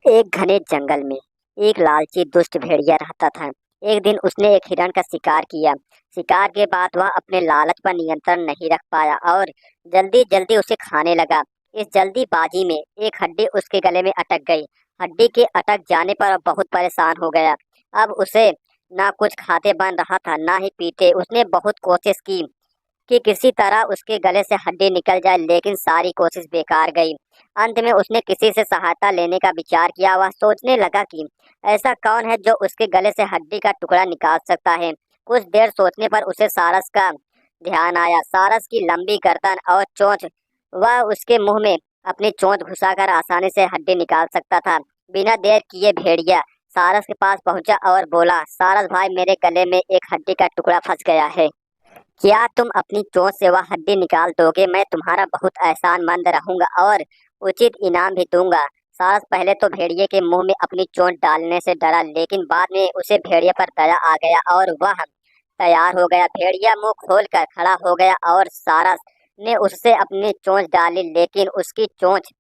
एक घने जंगल में एक लालची दुष्ट भेड़िया रहता था। एक दिन उसने एक हिरण का शिकार किया। शिकार के बाद वह अपने लालच पर नियंत्रण नहीं रख पाया और जल्दी जल्दी उसे खाने लगा। इस जल्दीबाजी में एक हड्डी उसके गले में अटक गई। हड्डी के अटक जाने पर वह बहुत परेशान हो गया। अब उसे ना कुछ खाते बन रहा था, ना ही पीते। उसने बहुत कोशिश की कि किसी तरह उसके गले से हड्डी निकल जाए, लेकिन सारी कोशिश बेकार गई। अंत में उसने किसी से सहायता लेने का विचार किया। वह सोचने लगा कि ऐसा कौन है जो उसके गले से हड्डी का टुकड़ा निकाल सकता है। कुछ देर सोचने पर उसे सारस का ध्यान आया। सारस की लंबी गर्दन और चोंच, वह उसके मुंह में अपनी चोंच घुसाकर आसानी से हड्डी निकाल सकता था। बिना देर किए भेड़िया सारस के पास पहुंचा और बोला, सारस भाई, मेरे गले में एक हड्डी का टुकड़ा फंस गया है। क्या तुम अपनी चोंच से वह हड्डी निकाल दोगे? मैं तुम्हारा बहुत एहसानमंद रहूंगा और उचित इनाम भी दूंगा। सारस पहले तो भेड़िए के मुंह में अपनी चोंच डालने से डरा, लेकिन बाद में उसे भेड़िए पर दया आ गया और वह तैयार हो गया। भेड़िया मुंह खोलकर खड़ा हो गया और सारस ने उससे अपनी चोंच डाली, लेकिन उसकी चोंच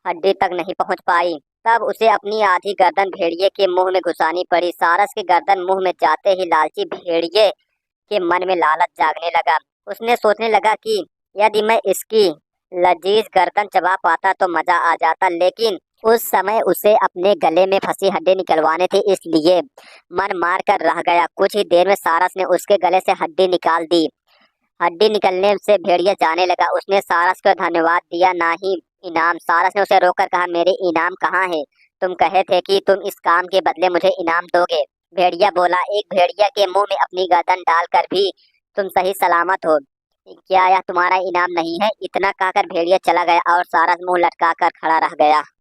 हड्डी तक नहीं पहुंच पाई। तब उसे अपनी आधी गर्दन भेड़िए के मुंह में घुसानी पड़ी। सारस की गर्दन मुंह में जाते ही लालची भेड़िए के मन में लालच जागने लगा। उसने सोचने लगा कि यदि मैं इसकी लजीज गर्दन चबा पाता तो मजा आ जाता, लेकिन उस समय उसे अपने गले में फंसी हड्डी निकलवानी थी, इसलिए मन मार कर रह गया। कुछ ही देर में सारस ने उसके गले से हड्डी निकाल दी। हड्डी निकलने से भेड़िया जाने लगा। उसने सारस को धन्यवाद दिया, ना ही इनाम। सारस ने उसे रोककर कहा, मेरे इनाम कहाँ है? तुम कहे थे कि तुम इस काम के बदले मुझे इनाम दोगे। भेड़िया बोला, एक भेड़िया के मुंह में अपनी गर्दन डालकर भी तुम सही सलामत हो। क्या यह तुम्हारा इनाम नहीं है? इतना कहकर भेड़िया चला गया और सारस मुंह लटका कर खड़ा रह गया।